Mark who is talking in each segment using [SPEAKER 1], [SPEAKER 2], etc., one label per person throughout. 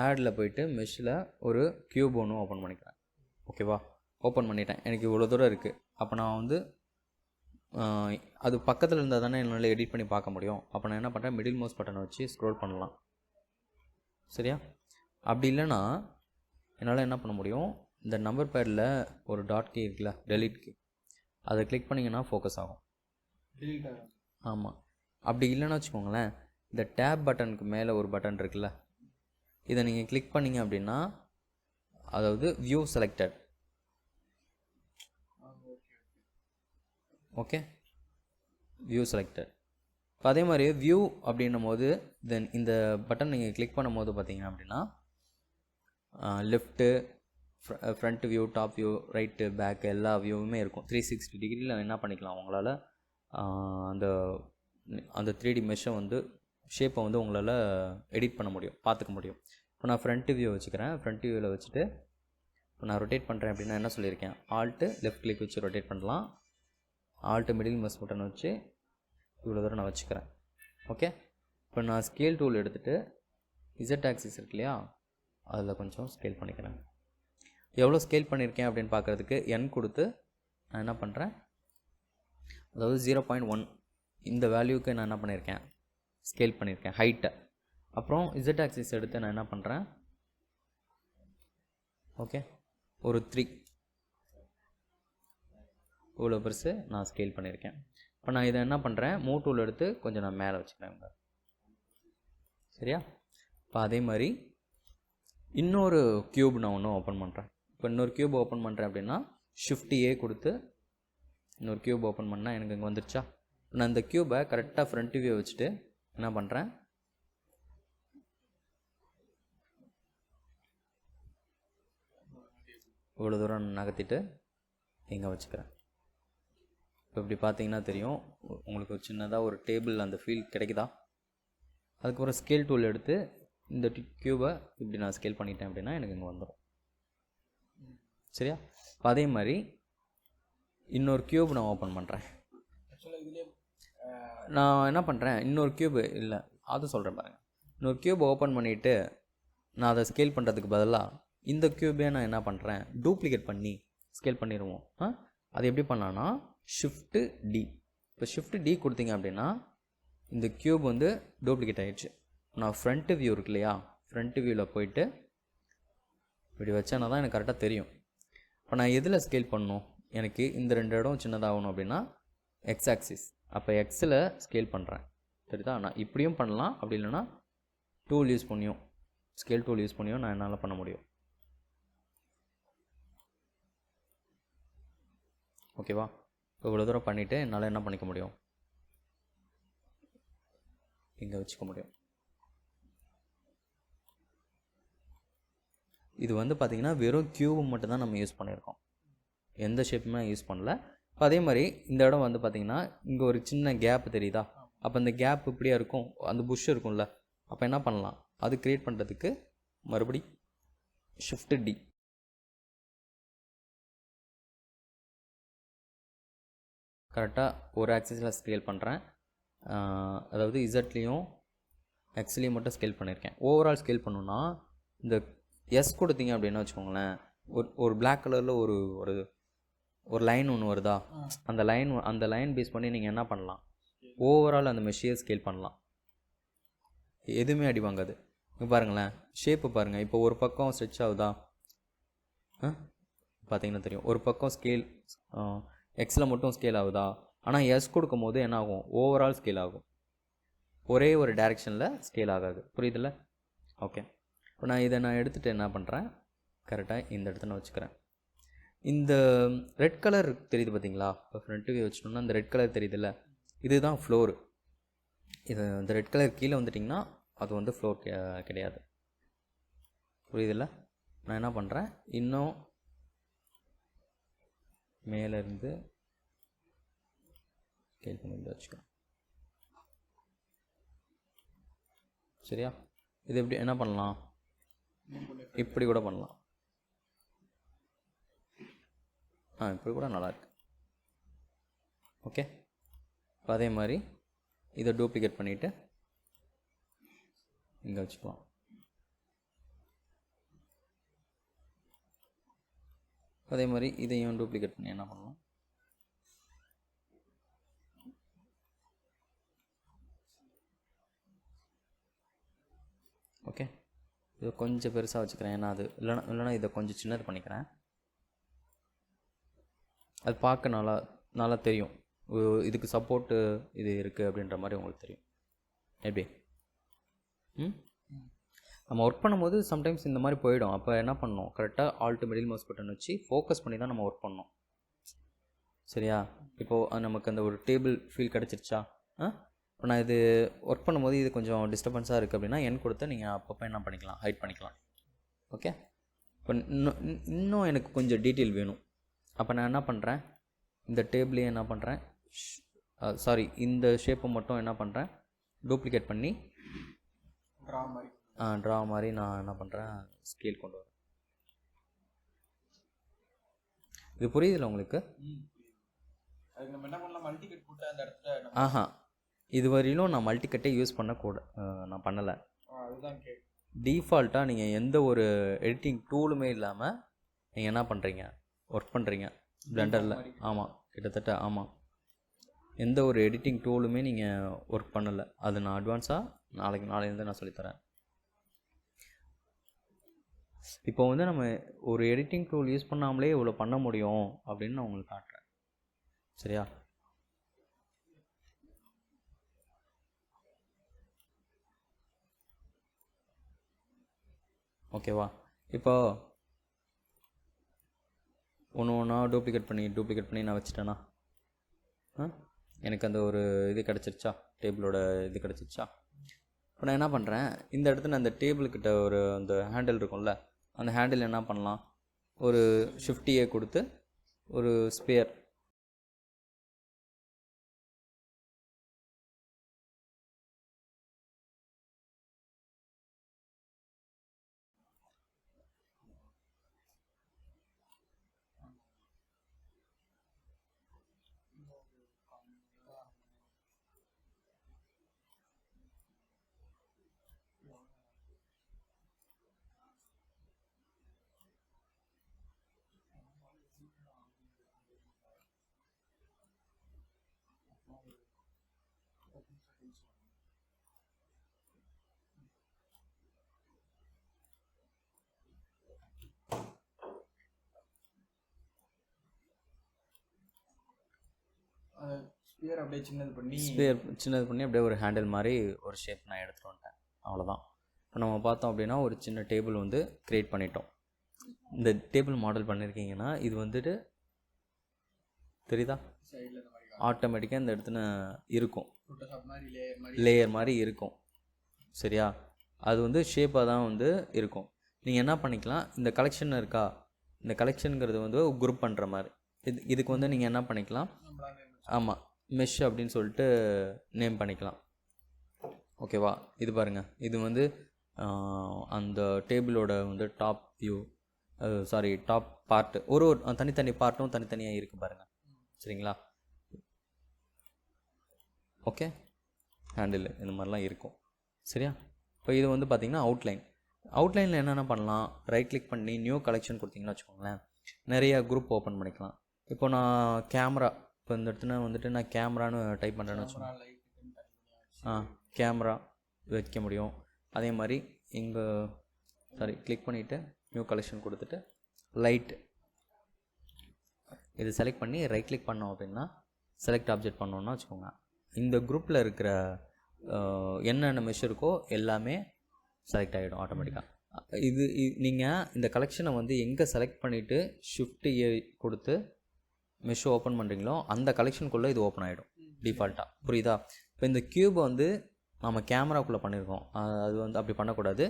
[SPEAKER 1] ஆடில் போயிட்டு மெஷ்ஷில் ஒரு க்யூப் ஒன்று ஓப்பன் பண்ணிக்கிறேன். ஓகேவா, ஓப்பன் பண்ணிட்டேன். எனக்கு இவ்வளோ தூரம் இருக்குது. அப்போ நான் வந்து அது பக்கத்தில் இருந்தால் தானே என்னால் எடிட் பண்ணி பார்க்க முடியும். அப்போ நான் என்ன பண்ணுறேன், மிடில் மவுஸ் பட்டனை வச்சு ஸ்க்ரோல் பண்ணலாம். சரியா? அப்படி இல்லைன்னா என்னால் என்ன பண்ண முடியும், இந்த நம்பர் பேடில் ஒரு டாட் கீ இருக்குல்ல, டெலீட் கீ, அதை கிளிக் பண்ணிங்கன்னா ஃபோக்கஸ் ஆகும். ஆமாம். அப்படி இல்லைன்னா வச்சுக்கோங்களேன், இந்த டேப் பட்டனுக்கு மேலே ஒரு பட்டன் இருக்குல்ல, இதை நீங்கள் கிளிக் பண்ணிங்க அப்படின்னா, அதாவது view selected. Okay, view selected. இப்போ அதே மாதிரி வியூ அப்படின்னும் போது தென் இந்த பட்டன் நீங்கள் கிளிக் பண்ணும் போது பார்த்தீங்க அப்படின்னா left, front view, top view, right, back எல்லா வியூவுமே இருக்கும். 360 டிகிரியில் என்ன பண்ணிக்கலாம், உங்களால் அந்த அந்த 3D மெஷ்ஷை வந்து ஷேப்பை வந்து உங்களால் எடிட் பண்ண முடியும், பார்த்துக்க முடியும். இப்போ நான் ஃப்ரண்ட் வியூ வச்சுக்கிறேன். ஃப்ரண்ட் வியூவில் வச்சுட்டு இப்போ நான் ரொட்டேட் பண்ணுறேன் அப்படின்னா என்ன சொல்லியிருக்கேன், ஆல்ட்டு லெஃப்ட் கிளிக் வச்சு ரொட்டேட் பண்ணலாம். ஆல்ட்டு மிடில் மவுஸ் பட்டன் வச்சு இவ்வளோ தூரம் நான் வச்சுக்கிறேன். ஓகே, இப்போ நான் ஸ்கேல் டூல் எடுத்துகிட்டு இசட் ஆக்சிஸ் இருக்கு இல்லையா, அதில் கொஞ்சம் ஸ்கேல் பண்ணிக்கிறேன். எவ்வளோ ஸ்கேல் பண்ணியிருக்கேன் அப்படின்னு பார்க்குறதுக்கு என் கொடுத்து நான் என்ன பண்ணுறேன், அதாவது 0.1 இந்த வேல்யூக்கு நான் என்ன பண்ணியிருக்கேன், ஸ்கேல் பண்ணியிருக்கேன் ஹைட்டை. அப்புறம் இசட் ஆக்சிஸ் எடுத்து நான் என்ன பண்ணுறேன், ஓகே, ஒரு 3 இவ்வளோ பெருசு நான் ஸ்கேல் பண்ணியிருக்கேன். இப்போ நான் இதை என்ன பண்ணுறேன், மூவ் டூல் எடுத்து கொஞ்சம் நான் மேலே வச்சுக்கிறேன். சரியா? இப்போ அதே மாதிரி இன்னொரு க்யூப் நான் ஒன்று ஓப்பன் பண்ணுறேன். இப்போ இன்னொரு க்யூப் ஓப்பன் பண்ணுறேன் அப்படின்னா ஷிஃப்ட் ஏ கொடுத்து இன்னொரு க்யூப் ஓப்பன் பண்ணால் எனக்கு இங்கே வந்துருச்சா. நான் இந்த க்யூபை கரெக்டாக ஃப்ரண்ட் வியூ வச்சுட்டு என்ன பண்ணுறேன், இவ்வளோ தூரம் நகர்த்திட்டு இங்கே வச்சுக்கிறேன். இப்போ இப்படி பார்த்தீங்கன்னா தெரியும் உங்களுக்கு சின்னதாக ஒரு டேபிள் அந்த ஃபீல் கிடைக்குதா. அதுக்கப்புறம் ஸ்கேல் டூல் எடுத்து இந்த க்யூபை இப்படி நான் ஸ்கேல் பண்ணிட்டேன் அப்படின்னா எனக்கு இங்கே வந்துடும். சரியா? இப்போ அதே மாதிரி இன்னொரு க்யூப் நான் ஓப்பன் பண்ணுறேன். நான் என்ன பண்ணுறேன், இன்னொரு க்யூபு இல்லை அது சொல்கிறேன் பாருங்கள். இன்னொரு க்யூப் ஓப்பன் பண்ணிவிட்டு நான் அதை ஸ்கேல் பண்ணுறதுக்கு பதிலாக இந்த க்யூபே நான் என்ன பண்ணுறேன், டூப்ளிகேட் பண்ணி ஸ்கேல் பண்ணிடுவோம். அது எப்படி பண்ணலான்னா ஷிஃப்ட்டு டி. இப்போ ஷிஃப்ட் டி கொடுத்தீங்க அப்படின்னா இந்த க்யூப் வந்து டூப்ளிகேட் ஆகிடுச்சு. நான் ஃப்ரண்ட் வியூ இருக்கு இல்லையா, ஃப்ரண்ட் வியூவில் போயிட்டு இப்படி வச்சேன்னா தான் எனக்கு கரெக்டாக தெரியும். இப்போ நான் எதில் ஸ்கேல் பண்ணணும், எனக்கு இந்த 2 இடம் சின்னதாகணும் அப்படின்னா எக்ஸ் ஆக்சிஸ். அப்போ எக்ஸில் ஸ்கேல் பண்ணுறேன். சரிதா? நான் இப்படியும் பண்ணலாம், அப்படி இல்லைன்னா டூல் யூஸ் பண்ணியும், ஸ்கேல் டூல் யூஸ் பண்ணியும் நான் என்னால் பண்ண முடியும். ஓகேவா? இப்போ இவ்வளோ தூரம் பண்ணிவிட்டு என்னால் என்ன பண்ணிக்க முடியும், இங்கே வச்சுக்க முடியும். இது வந்து பார்த்திங்கன்னா வெறும் க்யூப் மட்டும் தான் நம்ம யூஸ் பண்ணியிருக்கோம், எந்த ஷேப்புமே யூஸ் பண்ணல. இப்போ அதே மாதிரி இந்த இடம் வந்து பார்த்திங்கன்னா இங்கே ஒரு சின்ன கேப் தெரியுதா, அப்போ இந்த கேப் இப்படியா இருக்கும், அந்த புஷ் இருக்கும்ல, அப்போ என்ன பண்ணலாம், அது க்ரியேட் பண்ணுறதுக்கு மறுபடி ஷிஃப்ட் டி. கரெக்டாக ஒரு ஆக்சிஸில் ஸ்கேல் பண்ணுறேன். அதாவது இசட்லேயும் எக்ஸ்லேயும் மட்டும் ஸ்கேல் பண்ணியிருக்கேன். ஓவரால் ஸ்கேல் பண்ணணுன்னா இந்த எஸ் கொடுத்தீங்க அப்படின்னு வச்சுக்கோங்களேன், ஒரு பிளாக் கலரில் ஒரு ஒரு லைன் ஒன்று வருதா, அந்த லைன் பேஸ் பண்ணி நீங்கள் என்ன பண்ணலாம், ஓவரால் அந்த மெஷியை ஸ்கேல் பண்ணலாம். எதுவுமே அடி வாங்காது. இங்கே பாருங்களேன், ஷேப்பு பாருங்கள். இப்போ ஒரு பக்கம் ஸ்ட்ரெச் ஆகுதா, பார்த்தீங்கன்னா தெரியும். ஒரு பக்கம் ஸ்கேல் எக்ஸில் மட்டும் ஸ்கேல் ஆகுதா, ஆனால் எஸ் கொடுக்கும் போது என்ன ஆகும், ஓவரால் ஸ்கேல் ஆகும், ஒரே ஒரு டைரெக்ஷனில் ஸ்கேல் ஆகாது. புரியுதில்ல? ஓகே. இப்போ நான் இதை எடுத்துகிட்டு என்ன பண்ணுறேன், கரெக்டாக இந்த இடத்துல நான் வச்சுக்கிறேன். இந்த ரெட் கலர் தெரியுது பார்த்தீங்களா, இப்போ ஃப்ரண்ட் வியூ வச்சிட்டோம்னா இந்த ரெட் கலர் தெரியுதுல்ல, இதுதான் ஃப்ளோரு. இது இந்த ரெட் கலர் கீழே வந்துட்டிங்கன்னா அது வந்து ஃப்ளோர் கிடையாது. புரியுதில்ல? நான் என்ன பண்ணுறேன், இன்னும் மேலேருந்து ஸ்கேல் பண்ணி வச்சுக்கிறேன். சரியா? இது எப்படி என்ன பண்ணலாம், இப்படி கூட பண்ணலாம். இப்படி கூட நல்லாயிருக்கு. ஓகே. இப்போ அதே மாதிரி இதை டூப்ளிகேட் பண்ணிவிட்டு இங்கே வச்சுக்கலாம். அதே மாதிரி இதையும் டூப்ளிகேட் பண்ணி என்ன பண்ணலாம், ஓகே. இது கொஞ்சம் பெருசாக வச்சுக்கிறேன், ஏன்னா அது இல்லைனா இதை கொஞ்சம் சின்னது பண்ணிக்கிறேன். அது பார்க்க நல்லா தெரியும், இதுக்கு சப்போர்ட்டு இது இருக்குது அப்படின்ற மாதிரி உங்களுக்கு தெரியும். எப்படி நம்ம ஒர்க் பண்ணும்போது சம்டைம்ஸ் இந்த மாதிரி போயிடும். அப்போ என்ன பண்ணணும், கரெக்டாக ஆல்ட் மிடில் மவுஸ் பட்டன் வச்சு ஃபோக்கஸ் பண்ணி தான் நம்ம ஒர்க் பண்ணணும். சரியா? இப்போது நமக்கு அந்த ஒரு டேபிள் ஃபீல் கிடச்சிருச்சா? இப்போ நான் இது ஒர்க் பண்ணும்போது இது கொஞ்சம் டிஸ்டர்பன்ஸாக இருக்குது அப்படின்னா என் கொடுத்து நீங்கள் அப்பப்போ என்ன பண்ணிக்கலாம், ஹைட் பண்ணிக்கலாம். ஓகே. இப்போ இன்னும் எனக்கு கொஞ்சம் டீட்டெயில் வேணும். அப்போ நான் என்ன பண்ணுறேன், இந்த டேபிளையும் என்ன பண்ணுறேன், இந்த ஷேப்பை மட்டும் என்ன பண்ணுறேன், டூப்ளிகேட் பண்ணி ட்ரா மாதிரி நான் என்ன பண்ணுறேன், ஸ்கேல் கொண்டு வரேன். இது புரியுதுல்ல உங்களுக்கு? இது வரையிலும் நான் மல்டிகட்டே யூஸ் நான் பண்ணலை. டிஃபால்ட்டாக நீங்கள் எந்த ஒரு எடிட்டிங் டூலுமே இல்லாமல் நீங்கள் என்ன பண்ணுறீங்க, ஒர்க் பண்ணுறீங்க பிளெண்டரில். ஆமாம், கிட்டத்தட்ட ஆமாம். எந்த ஒரு எடிட்டிங் டூலுமே நீங்கள் ஒர்க் பண்ணலை. அது நான் அட்வான்ஸாக நாளையிலேருந்து நான் சொல்லித்தரேன். இப்போ வந்து நம்ம ஒரு எடிட்டிங் டூல் யூஸ் பண்ணாமலே இவ்வளோ பண்ண முடியும் அப்படின்னு நான் உங்களுக்கு காட்டுறேன். சரியா? ஓகேவா? இப்போ ஒன்றா டூப்ளிகேட் பண்ணி நான் வச்சுட்டேன்னா எனக்கு அந்த ஒரு இது கிடச்சிருச்சா, டேபிளோட இது கிடச்சிருச்சா? இப்போ நான் என்ன பண்ணுறேன், இந்த இடத்துல அந்த டேபிள்கிட்ட ஒரு அந்த ஹேண்டில் இருக்கும்ல, அந்த ஹேண்டில் என்ன பண்ணலாம், ஒரு ஷிஃப்டியை கொடுத்து ஒரு ஸ்பேர்
[SPEAKER 2] ஸ்பியர் அப்படியே சின்னது
[SPEAKER 1] பண்ணி அப்படியே ஒரு ஹேண்டில் மாதிரி ஒரு ஷேப் நான் எடுத்துகிட்டு வந்துட்டேன். அவ்வளோதான். இப்போ நம்ம பார்த்தோம் அப்படின்னா ஒரு சின்ன டேபிள் வந்து க்ரியேட் பண்ணிட்டோம். இந்த டேபிள் மாடல் பண்ணியிருக்கீங்கன்னா இது வந்துட்டு தெரியுதா, ஆட்டோமேட்டிக்காக இந்த இடத்துல இருக்கும், லேயர் மாதிரி இருக்கும். சரியா? அது வந்து ஷேப்பாக தான் வந்து இருக்கும். நீங்கள் என்ன பண்ணிக்கலாம், இந்த கலெக்ஷன் இருக்கா, இந்த கலெக்ஷனுங்கிறது வந்து குரூப் பண்ணுற மாதிரி. இதுக்கு வந்து நீங்கள் என்ன பண்ணிக்கலாம், ஆமாம், மெஷ் அப்படின்னு சொல்லிட்டு நேம் பண்ணிக்கலாம். ஓகேவா? இது பாருங்கள், இது வந்து அந்த டேபிளோட வந்து டாப் வியூ, டாப் பார்ட்டு, ஒரு தனித்தனி பார்ட்டும் தனித்தனியாக இருக்குது பாருங்கள். சரிங்களா? ஓகே. ஹேண்டில் இந்த மாதிரிலாம் இருக்கும். சரியா? இப்போ இது வந்து பார்த்திங்கன்னா அவுட்லைனில் என்னென்ன பண்ணலாம், ரைட் கிளிக் பண்ணி நியூ கலெக்ஷன் கொடுத்திங்கன்னா வச்சுக்கோங்களேன், நிறைய குரூப் ஓப்பன் பண்ணிக்கலாம். இப்போ நான் கேமரா, இப்போ இந்த இடத்துல வந்துட்டு நான் கேமரான்னு டைப் பண்ணுறேன்னு வச்சுக்கோங்க, கேமரா வைக்க முடியும். அதே மாதிரி இங்கே கிளிக் பண்ணிவிட்டு நியூ கலெக்ஷன் கொடுத்துட்டு லைட் இது செலக்ட் பண்ணி ரைட் கிளிக் பண்ணோம் அப்படின்னா செலக்ட் ஆப்ஜெக்ட் பண்ணோன்னா வச்சுக்கோங்க, இந்த குரூப்பில் இருக்கிற என்னென்ன மெஷ் இருக்கோ எல்லாமே செலக்ட் ஆகிடும் ஆட்டோமேட்டிக்காக. இது நீங்கள் இந்த கலெக்ஷனை வந்து எங்கே செலக்ட் பண்ணிவிட்டு ஷிஃப்ட் ஏ கொடுத்து மெஷ் ஓப்பன் பண்ணுறீங்களோ அந்த கலெக்ஷனுக்குள்ளே இது ஓப்பன் ஆகிடும் டிஃபால்ட்டாக. புரியுதா? இப்போ இந்த க்யூப் வந்து நம்ம கேமராக்குள்ளே பண்ணியிருக்கோம், அது வந்து அப்படி பண்ணக்கூடாது.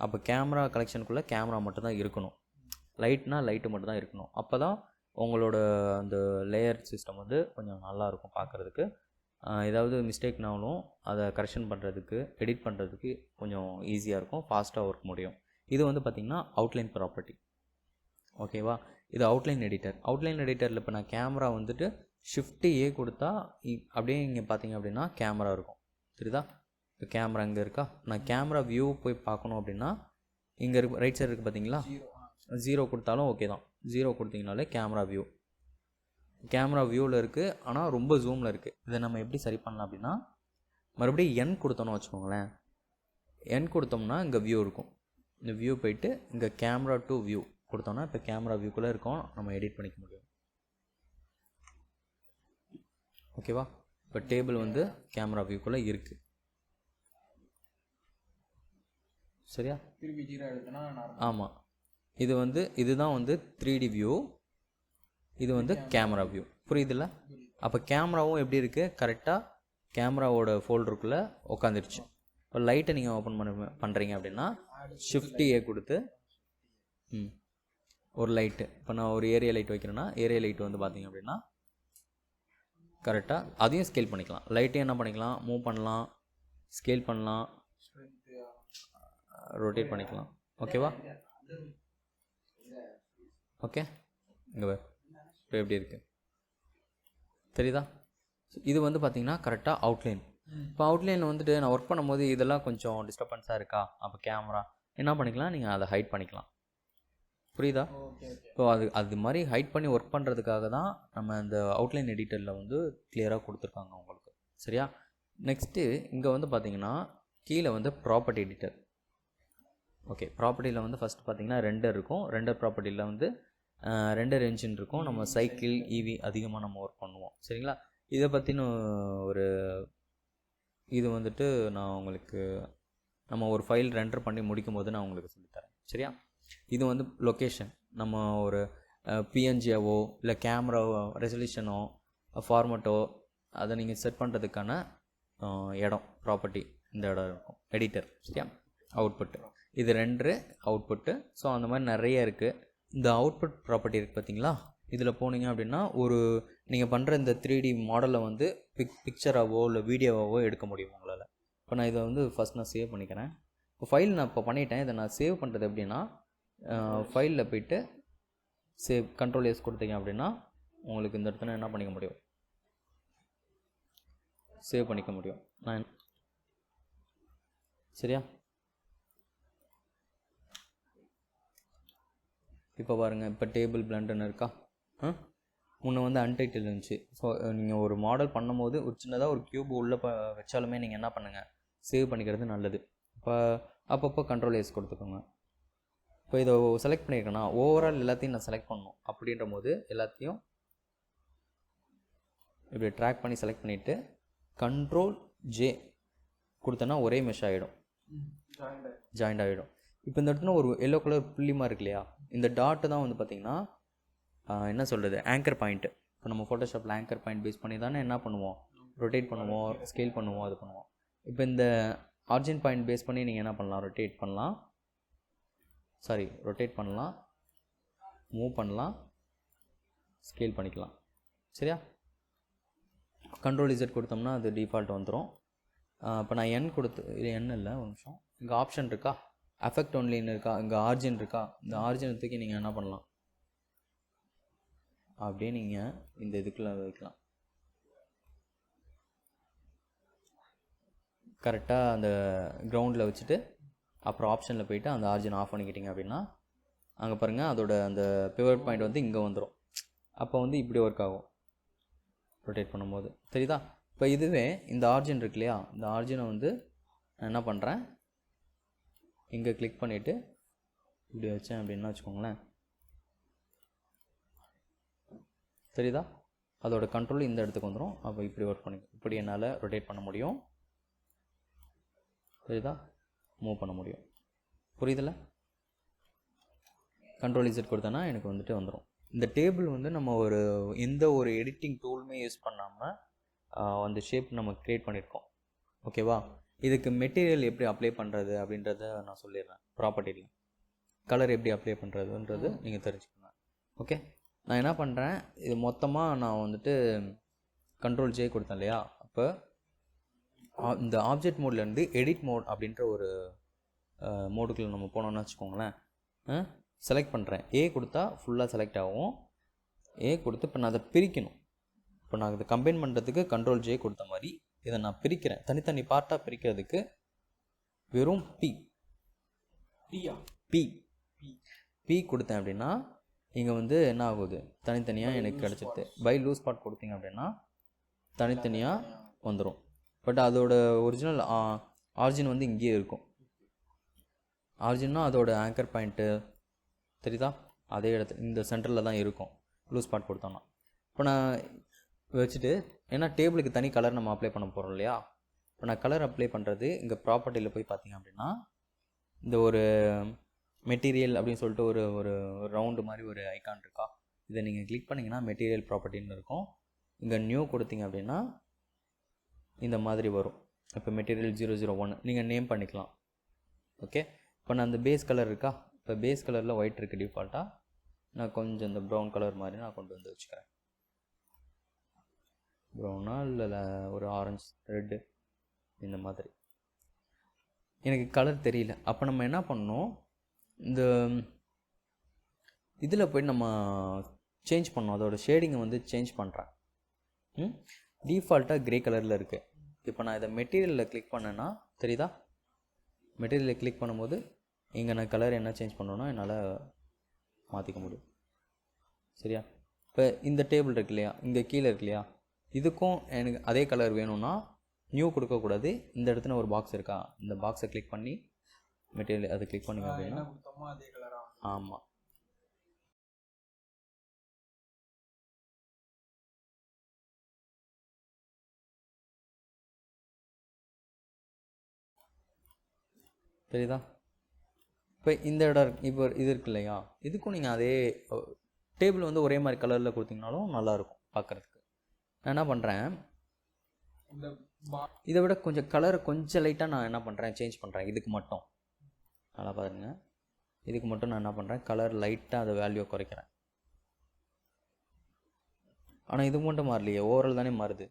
[SPEAKER 1] அப்போ கேமரா கலெக்ஷனுக்குள்ளே கேமரா மட்டும்தான் இருக்கணும், லைட்டு மட்டும்தான் இருக்கணும். அப்போ தான் உங்களோட அந்த லேயர் சிஸ்டம் வந்து கொஞ்சம் நல்லாயிருக்கும் பார்க்குறதுக்கு. ஏதாவது மிஸ்டேக்னாலும் அதை கரெக்ஷன் பண்ணுறதுக்கு, எடிட் பண்ணுறதுக்கு கொஞ்சம் ஈஸியாக இருக்கும், ஃபாஸ்ட்டாக ஒர்க் முடியும். இது வந்து பார்த்திங்கன்னா அவுட்லைன் ப்ராப்பர்ட்டி. ஓகேவா? இது அவுட்லைன் எடிட்டரில் இப்போ நான் கேமரா வந்துட்டு ஷிஃப்ட் ஏ கொடுத்தா அப்படியே இங்கே பார்த்தீங்க அப்படின்னா கேமரா இருக்கும். தெரியுதா? இப்போ கேமரா இங்கே இருக்கா, நான் கேமரா வியூ போய் பார்க்கணும் அப்படின்னா இங்கே இருக்கு, ரைட் சைடு இருக்குது பார்த்தீங்களா, 0 கொடுத்தாலும் ஓகே தான். 0 கொடுத்தீங்கனாலே கேமரா வியூ. கேமரா வியூவில் இருக்குது, ஆனால் ரொம்ப ஜூமில் இருக்குது. இதை நம்ம எப்படி சரி பண்ணலாம் அப்படின்னா, மறுபடியும் என் கொடுத்தோன்னு வச்சுக்கோங்களேன். என் கொடுத்தோம்னா இங்கே வியூ இருக்கும். இந்த வியூ போயிட்டு இங்கே கேமரா டு வியூ கொடுத்தோம்னா இப்போ கேமரா வியூக்குள்ளே இருக்கோம், நம்ம எடிட் பண்ணிக்க முடியும். ஓகேவா? இப்போ டேபிள் வந்து கேமரா வியூக்குள்ளே இருக்குது. சரியா?
[SPEAKER 2] திருப்பி 0 எடுத்தனா நார்மல்.
[SPEAKER 1] ஆமாம். இது வந்து இதுதான் வந்து 3D வியூ, இது வந்து கேமரா வியூ. புரியுதுல்ல? அப்போ கேமராவும் எப்படி இருக்குது, கரெக்டாக கேமராவோட ஃபோல்டருக்குள்ளே உட்காந்துருச்சு. இப்போ லைட்டை நீங்கள் ஓப்பன் பண்ணுறீங்க அப்படின்னா Shift A கொடுத்து ஒரு லைட்டு, இப்போ நான் ஒரு ஏரியா லைட் வைக்கிறேன்னா ஏரியா லைட் வந்து பார்த்தீங்க அப்படின்னா கரெக்டாக அதையும் ஸ்கேல் பண்ணிக்கலாம். லைட்டையும் என்ன பண்ணிக்கலாம், மூவ் பண்ணலாம், ஸ்கேல் பண்ணலாம், ரொட்டேட் பண்ணிக்கலாம். ஓகேவா? ஓகே, இங்கே இப்போ எப்படி இருக்குது தெரியுதா? இது வந்து பார்த்திங்கன்னா கரெக்டாக அவுட்லைன். இப்போ அவுட்லைனில் வந்துட்டு நான் ஒர்க் பண்ணும்போது இதெல்லாம் கொஞ்சம் டிஸ்டர்பன்ஸாக இருக்கா, அப்போ கேமரா என்ன பண்ணிக்கலாம், நீங்கள் அதை ஹைட் பண்ணிக்கலாம். புரியுதா? ஸோ அது மாதிரி ஹைட் பண்ணி ஒர்க் பண்ணுறதுக்காக தான் நம்ம இந்த அவுட்லைன் எடிட்டரில் வந்து கிளியராக கொடுத்துருக்காங்க உங்களுக்கு. சரியா? நெக்ஸ்ட்டு இங்கே வந்து பார்த்திங்கன்னா கீழே வந்து ப்ராப்பர்ட்டி எடிட்டர். ஓகே, ப்ராப்பர்ட்டியில் வந்து ஃபஸ்ட்டு பார்த்திங்கன்னா ரெண்டர் இருக்கும். ரெண்டர் ப்ராப்பர்ட்டியில் வந்து ரெண்டர் என்ஜின் இருக்கும். நம்ம சைக்கிள் ஈவி அதிகமாக நம்ம ஒர்க் பண்ணுவோம். சரிங்களா? இதை பற்றின ஒரு இது வந்துட்டு நான் உங்களுக்கு நம்ம ஒரு ஃபைல் ரெண்டர் பண்ணி முடிக்கும் போது நான் உங்களுக்கு சொல்லித்தரேன். சரியா? இது வந்து லொக்கேஷன். நம்ம ஒரு பிஎன்ஜியாவோ இல்லை கேமராவோ ரெசல்யூஷனோ ஃபார்மட்டோ அதை நீங்கள் செட் பண்ணுறதுக்கான இடம் ப்ராப்பர்ட்டி இந்த இடம் இருக்கும். எடிட்டர். சரியா? அவுட்புட்டு. இது ரெண்டரு அவுட்புட்டு. ஸோ அந்த மாதிரி நிறைய இருக்குது. இந்த அவுட்புட் ப்ராப்பர்ட்டி இருக்குது பார்த்தீங்களா? இதில் போனீங்க அப்படின்னா ஒரு நீங்கள் பண்ணுற இந்த 3D மாடலை வந்து பிக்சராகவோ இல்லை வீடியோவாவோ எடுக்க முடியும் உங்களால். இப்போ நான் இதை வந்து ஃபஸ்ட் நான் சேவ் பண்ணிக்கிறேன். இப்போ ஃபைல் நான் இப்போ பண்ணிட்டேன். இதை நான் சேவ் பண்ணுறது எப்படின்னா, ஃபைலில் போய்ட்டு சேவ் Ctrl S கொடுத்தீங்க அப்படின்னா உங்களுக்கு இந்த இடத்துல என்ன பண்ணிக்க முடியும், சேவ் பண்ணிக்க முடியும். நான் சரியா? இப்போ பாருங்கள், இப்போ டேபிள் பிளண்டுன்னு இருக்கா? முன்னே வந்து அன்டைட்டில் இருந்துச்சு. ஸோ நீங்கள் ஒரு மாடல் பண்ணும்போது ஒரு சின்னதாக ஒரு க்யூப் உள்ளே வச்சாலுமே நீங்கள் என்ன பண்ணுங்கள், சேவ் பண்ணிக்கிறது நல்லது. இப்போ அப்பப்போ Ctrl S கொடுத்துக்கோங்க. இப்போ இதை செலக்ட் பண்ணியிருக்கேன்னா ஓவரால் எல்லாத்தையும் நான் செலக்ட் பண்ணணும். அப்படின்ற போது எல்லாத்தையும் இப்படி ட்ராக் பண்ணி செலக்ட் பண்ணிவிட்டு Ctrl J கொடுத்தோன்னா ஒரே மெஷ் ஆகிடும், ஜாயிண்ட் ஆகிடும். இப்போ இந்த இடத்துல ஒரு எல்லோ கலர் புள்ளிமா இருக்கு இல்லையா, இந்த டாட்டு தான் வந்து பார்த்திங்கன்னா என்ன சொல்கிறது, ஆங்கர் பாயிண்ட்டு. இப்போ நம்ம ஃபோட்டோஷாப்பில் ஆங்கர் பாயிண்ட் பேஸ் பண்ணி தானே என்ன பண்ணுவோம், ரொட்டேட் பண்ணுவோம், ஸ்கேல் பண்ணுவோம், அது பண்ணுவோம். இப்போ இந்த ஆர்ஜின் பாயிண்ட் பேஸ் பண்ணி நீங்கள் என்ன பண்ணலாம், ரொட்டேட் பண்ணலாம், மூவ் பண்ணலாம், ஸ்கேல் பண்ணிக்கலாம். சரியா? Ctrl Z கொடுத்தோம்னா அது டிஃபால்ட் வந்துடும். இப்போ நான் என் கொடுத்து, இது என் இல்லை, ஒரு நிமிஷம், இங்கே ஆப்ஷன் இருக்கா, அஃபெக்ட் ஒன்லின்னு இருக்கா, இங்கே ஆர்ஜின் இருக்கா, இந்த ஆர்ஜின் தூக்கி நீங்கள் என்ன பண்ணலாம், அப்படியே நீங்கள் இந்த இதுக்குள்ளே வைக்கலாம். கரெக்டாக அந்த கிரவுண்டில் வச்சுட்டு அப்புறம் ஆப்ஷனில் போய்ட்டு அந்த ஆர்ஜின் ஆஃப் பண்ணிக்கிட்டிங்க அப்படின்னா அங்கே பாருங்கள் அதோட அந்த பிவட் பாயிண்ட் வந்து இங்கே வந்துடும். அப்போ வந்து இப்படி ஒர்க் ஆகும் ரொட்டேட் பண்ணும்போது. தெரியுதா? இப்போ இதுவே இந்த ஆர்ஜின் இருக்கு இல்லையா, இந்த ஆர்ஜினை வந்து நான் என்ன பண்ணுறேன், இங்கே கிளிக் பண்ணிவிட்டு இப்படி வச்சேன் அப்படின்னா வச்சுக்கோங்களேன், தெரியுதா? அதோட கண்ட்ரோல் இந்த இடத்துக்கு வந்துடும். அப்போ இப்படி ஒர்க் பண்ணி இப்படி என்னால் ரொட்டேட் பண்ண முடியும். தெரியுதா? மூவ் பண்ண முடியும். புரியுதில்ல? Ctrl Z கொடுத்தேன்னா எனக்கு வந்துட்டு வந்துடும். இந்த டேபிள் வந்து நம்ம எந்த ஒரு எடிட்டிங் டூலுமே யூஸ் பண்ணாமல் அந்த ஷேப் நம்ம க்ரியேட் பண்ணியிருக்கோம். ஓகேவா? இதுக்கு மெட்டீரியல் எப்படி அப்ளை பண்ணுறது அப்படின்றத நான் சொல்லிடுறேன். ப்ராப்பர்ட்டியில் கலர் எப்படி அப்ளை பண்ணுறதுன்றது நீங்கள் தெரிஞ்சுக்கோங்க. ஓகே, நான் என்ன பண்ணுறேன், இது மொத்தமாக நான் வந்துட்டு Ctrl J கொடுத்தேன் இல்லையா, அப்போ இந்த ஆப்ஜெக்ட் மோட்லேருந்து எடிட் மோட் அப்படின்ற ஒரு மோடுக்குள்ளே நம்ம போனோம்னு வச்சுக்கோங்களேன். செலக்ட் பண்ணுறேன், ஏ கொடுத்தா ஃபுல்லாக செலக்ட் ஆகும். ஏ கொடுத்து இப்போ நான் அதை பிரிக்கணும். இப்போ நான் இதை கம்பைன் பண்ணுறதுக்கு Ctrl J கொடுத்த மாதிரி இதை நான் பிரிக்கிறேன். தனித்தனி பார்ட்டாக பிரிக்கிறதுக்கு வெறும் பி P கொடுத்தேன் அப்படின்னா இங்கே வந்து என்ன ஆகுது, தனித்தனியாக எனக்கு கிடச்சிது. பை லூஸ் பார்ட் கொடுத்தீங்க அப்படின்னா தனித்தனியாக வந்துடும். பட் அதோட ஒரிஜினல் ஆரிஜின் வந்து இங்கேயே இருக்கும். ஆரிஜின்னா அதோட ஆங்கர் பாயிண்ட்டு தெரியுதா, அதே இடத்துல இந்த சென்டரில் தான் இருக்கும் லூஸ் பார்ட் கொடுத்தோம்னா. இப்போ நான் வச்சுட்டு, ஏன்னா டேபிளுக்கு தனி கலர் நம்ம அப்ளை பண்ண போகிறோம் இல்லையா. இப்போ நான் கலர் அப்ளை பண்ணுறது இங்கே ப்ராப்பர்ட்டியில் போய் பார்த்தீங்க அப்படின்னா இந்த ஒரு மெட்டீரியல் அப்படின்னு சொல்லிட்டு ஒரு ஒரு ரவுண்டு மாதிரி ஒரு ஐக்கான் இருக்கா, இதை நீங்கள் கிளிக் பண்ணிங்கன்னா மெட்டீரியல் ப்ராப்பர்ட்டின்னு இருக்கும். இங்கே நியூ கொடுத்தீங்க அப்படின்னா இந்த மாதிரி வரும். இப்போ மெட்டீரியல் 001 நீங்கள் நேம் பண்ணிக்கலாம். ஓகே, இப்போ நான் அந்த பேஸ் கலர் இருக்கா, இப்போ பேஸ் கலரில் ஒயிட் இருக்குது டிஃபால்ட்டாக. நான் கொஞ்சம் இந்த ப்ரௌன் கலர் மாதிரி நான் கொண்டு வந்து வச்சுக்கிறேன். ப்ரௌனா இல்லை ஒரு ஆரஞ்சு ரெட்டு இந்த மாதிரி. எனக்கு கலர் தெரியல. அப்போ நம்ம என்ன பண்ணணும், இந்த இதில் போய் நம்ம சேஞ்ச் பண்ணோம். அதோட ஷேடிங்கை வந்து சேஞ்ச் பண்ணுறேன். டிஃபால்ட்டாக க்ரே கலரில் இருக்குது. இப்போ நான் இதை மெட்டீரியலில் கிளிக் பண்ணேன்னா தெரியுதா, மெட்டீரியலில் கிளிக் பண்ணும்போது இங்கே நான் கலர் என்ன சேஞ்ச் பண்ணணுன்னா என்னால் மாற்றிக்க முடியும். சரியா, இப்போ இந்த டேபிள் இருக்கு இல்லையா, இங்கே கீழே இருக்கு இல்லையா, இதுக்கும் எனக்கு அதே கலர் வேணும்னா நியூ கொடுக்கக்கூடாது. இந்த இடத்துல ஒரு பாக்ஸ் இருக்கா, இந்த பாக்ஸை கிளிக் பண்ணி மெட்டீரியல் அதை கிளிக் பண்ணிங்க அப்படின்னா ஆமாம். தெரியுதா, இப்போ இந்த இடம் இப்போ இது இருக்கு இல்லையா, இதுக்கும் நீங்கள் அதே டேபிள் வந்து ஒரே மாதிரி கலரில் கொடுத்தீங்கனாலும் நல்லாயிருக்கும் பார்க்குறதுக்கு. நான் என்ன பண்ணுறேன், இதை விட கொஞ்சம் கலரை கொஞ்சம் லைட்டாக நான் என்ன பண்ணுறேன் சேஞ்ச் பண்ணுறேன். இதுக்கு மட்டும் நல்லா பாருங்க, இதுக்கு மட்டும் நான் என்ன பண்ணுறேன் கலர் லைட்டாக அதை வேல்யூ குறைக்கிறேன். ஆனால் இது மட்டும் மாறலையே, ஓவரால் தானே மாறுது.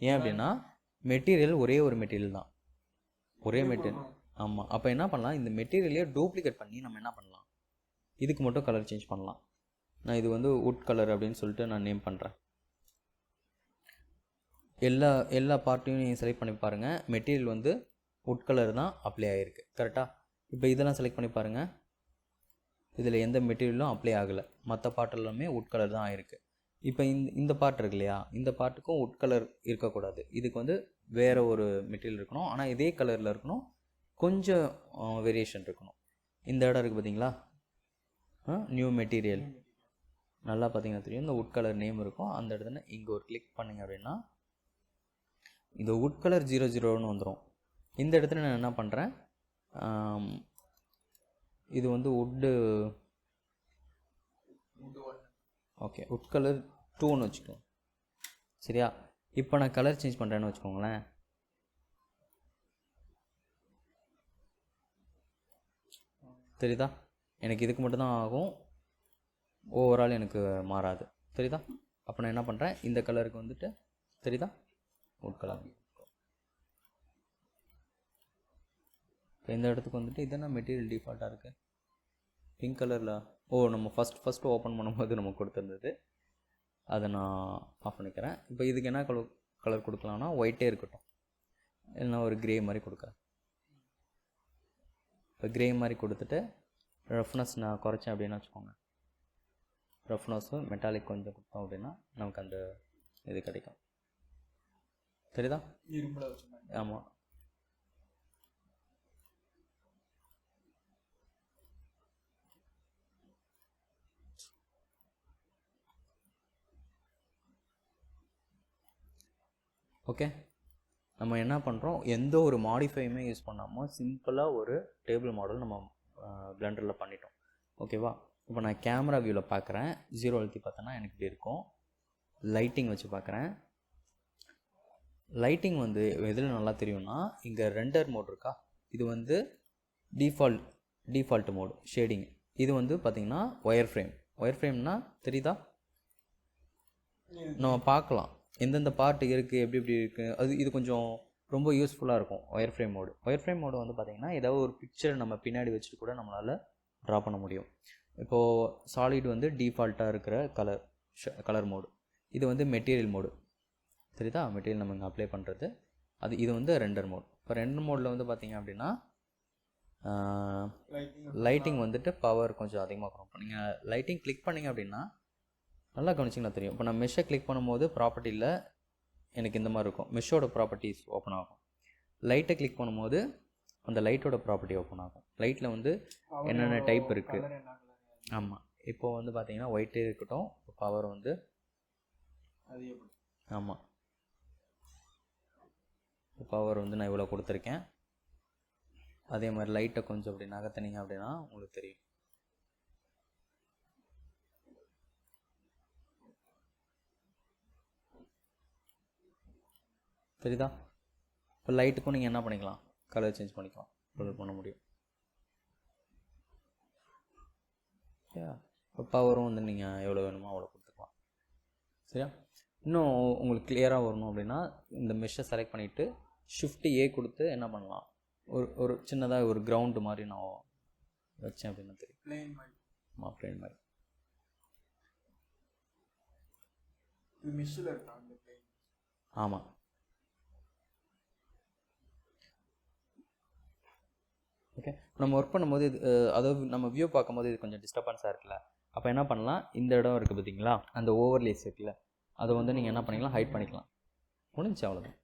[SPEAKER 1] ஏன் அப்படின்னா மெட்டீரியல் ஒரே ஒரு மெட்டீரியல் தான், ஒரே மெட்டீரியல். ஆமாம், அப்போ என்ன பண்ணலாம், இந்த மெட்டீரியலையே டூப்ளிகேட் பண்ணி நம்ம என்ன பண்ணலாம், இதுக்கு மட்டும் கலர் சேஞ்ச் பண்ணலாம். நான் இது வந்து வுட் கலர் அப்படின்னு சொல்லிட்டு நான் நேம் பண்ணுறேன். எல்லா பார்ட்டையும் நீங்கள் செலக்ட் பண்ணி பாருங்கள், மெட்டீரியல் வந்து வுட் கலர் தான் அப்ளை ஆகிருக்கு கரெக்டாக. இப்போ இதெல்லாம் செலக்ட் பண்ணி பாருங்கள், இதில் எந்த மெட்டீரியலும் அப்ளை ஆகலை, மற்ற பார்ட் எல்லாமே வுட் கலர் தான் ஆகிருக்கு. இப்போ இந்த பார்ட் இருக்கு இல்லையா, இந்த பார்ட்டுக்கும் வுட் கலர் இருக்கக்கூடாது, இதுக்கு வந்து வேறு ஒரு மெட்டீரியல் இருக்கணும். ஆனால் இதே கலரில் இருக்கணும், கொஞ்சம் வேரியேஷன் இருக்கணும். இந்த இடம் இருக்குது பார்த்தீங்களா, நியூ மெட்டீரியல், நல்லா பார்த்தீங்கன்னா தெரியும், இந்த வுட் கலர் நேம் இருக்கும். அந்த இடத்துல இங்கே ஒரு கிளிக் பண்ணிங்க அப்படின்னா இந்த வுட் கலர் 00ன்னு வந்துடும். இந்த இடத்துல நான் என்ன பண்ணுறேன், இது வந்து வுட்டு ஓகே வுட் கலர் 2ன்னு வச்சுக்கோங்க. சரியா, இப்போ நான் கலர் சேஞ்ச் பண்ணுறேன்னு வச்சுக்கோங்களேன். தெரியுதா, எனக்கு இதுக்கு மட்டும்தான் ஆகும், ஓவரால் எனக்கு மாறாது. தெரியுதா, அப்போ நான் என்ன பண்ணுறேன், இந்த கலருக்கு வந்துட்டு தெரியுதா வுட் கலர். இப்போ இந்த இடத்துக்கு வந்துட்டு இதென்ன மெட்டீரியல் டிஃபால்ட்டாக இருக்குது பிங்க் கலரில். நம்ம ஃபஸ்ட்டு ஓப்பன் பண்ணும்போது நம்ம கொடுத்துருந்தது, அதை நான் ஆஃப் பண்ணிக்கிறேன். இப்போ இதுக்கு என்ன கலர் கொடுக்கலாம்னா ஒயிட்டே இருக்கட்டும், இல்லைனா ஒரு க்ரே மாதிரி கொடுக்குறேன். இப்போ க்ரே மாதிரி கொடுத்துட்டு ரஃப்னஸ் நான் குறைச்சேன் அப்படின்னு வச்சுக்கோங்க, ரஃப்னஸும் மெட்டாலிக் கொஞ்சம் கொடுத்தோம் அப்படின்னா நமக்கு அந்த இது கிடைக்கும். தெரியுதா, ஆமாம். ஓகே, நம்ம என்ன பண்ணுறோம், எந்த ஒரு மாடிஃபையுமே யூஸ் பண்ணாமல் சிம்பிளாக ஒரு டேபிள் மாடல் நம்ம பிளெண்டரில் பண்ணிட்டோம். ஓகேவா, இப்போ நான் கேமரா வியூவில் பார்க்குறேன், 0 அழுத்தி பார்த்தேன்னா எனக்கு இப்படி இருக்கும். லைட்டிங் வச்சு பார்க்குறேன், லைட்டிங் வந்து எதில் நல்லா தெரியும்னா இங்கே ரெண்டர் மோட் இருக்கா, இது வந்து டிஃபால்ட் மோடு ஷேடிங். இது வந்து பார்த்திங்கன்னா ஒயர் ஃப்ரேம்னா தெரியுதா, நம்ம பார்க்கலாம் எந்தெந்த பார்ட் இருக்குது எப்படி இருக்குது. இது கொஞ்சம் ரொம்ப யூஸ்ஃபுல்லாக இருக்கும் ஒயர் ஃப்ரேம் மோடு வந்து பார்த்திங்கன்னா ஏதாவது ஒரு பிக்சர் நம்ம பின்னாடி வச்சுட்டு கூட நம்மளால் ட்ரா பண்ண முடியும். இப்போது சாலிட் வந்து டிஃபால்ட்டாக இருக்கிற கலர் மோடு, இது வந்து மெட்டீரியல் மோடு. தெரியுதா, மெட்டீரியல் நம்ம இங்கே அப்ளை பண்ணுறது இது வந்து ரெண்டர் மோட். இப்போ ரெண்டர் மோடில் வந்து பார்த்திங்க அப்படின்னா லைட்டிங் வந்துட்டு பவர் கொஞ்சம் அதிகமாக கொடுக்கும். நீங்கள் லைட்டிங் கிளிக் பண்ணிங்க அப்படின்னா நல்லா கவனிச்சிங்கன்னா தெரியும். இப்போ நான் மெஷ்ஷை கிளிக் பண்ணும்போது ப்ராப்பர்ட்டியில் எனக்கு இந்த மாதிரி இருக்கும், மெஷ்ஷோட ப்ராப்பர்ட்டிஸ் ஓப்பன் ஆகும். லைட்டை கிளிக் பண்ணும்போது அந்த லைட்டோட ப்ராப்பர்ட்டி ஓப்பன் ஆகும். லைட்டில் வந்து என்னென்ன டைப் இருக்குது. ஆமாம், இப்போது வந்து பார்த்தீங்கன்னா ஒயிட்டே இருக்கட்டும், பவர் வந்து ஆமாம் பவர் வந்து நான் இவ்வளோ கொடுத்துருக்கேன். அதே மாதிரி லைட்டை கொஞ்சம் அப்படி நகர்த்தினீங்க அப்படின்னா உங்களுக்கு தெரியும். தெரியுதா? இப்போ லைட்டுக்கும் நீங்கள் என்ன பண்ணிக்கலாம், கலர் சேஞ்ச் பண்ணிக்கலாம், கலர் பண்ண முடியும். இப்போ பவரும் வந்து நீங்கள் எவ்வளோ வேணுமோ அவ்வளோ கொடுத்துக்கலாம். சரியா? இன்னும் உங்களுக்கு கிளியராக வரணும் அப்படின்னா இந்த மெஷ்ஷை செலக்ட் பண்ணிவிட்டு ஷிஃப்ட்-A கொடுத்து என்ன பண்ணலாம், ஒரு சின்னதாக ஒரு கிரவுண்டு மாதிரி நான் வச்சேன் அப்படின்னா தெரியும்.
[SPEAKER 2] பிளேன் மாதிரி.
[SPEAKER 1] ஆமாம், பிளேன் மாதிரி.
[SPEAKER 2] இது மெஷ்ஷில் இருக்கா அந்த பிளேன்?
[SPEAKER 1] ஆமாம். ஓகே, நம்ம ஒர்க் பண்ணும்போது இது அதாவது நம்ம வியூ பார்க்கும்போது இது கொஞ்சம் டிஸ்டர்பன்ஸாக இருக்குல்ல, அப்போ என்ன பண்ணலாம், இந்த இடம் இருக்குது பார்த்தீங்களா, அந்த ஓவர்லேஸ் இருக்குல்ல, அதை வந்து நீங்கள் என்ன பண்ணிக்கலாம், ஹைட் பண்ணிக்கலாம். முடிஞ்சு, அவ்வளோதான்.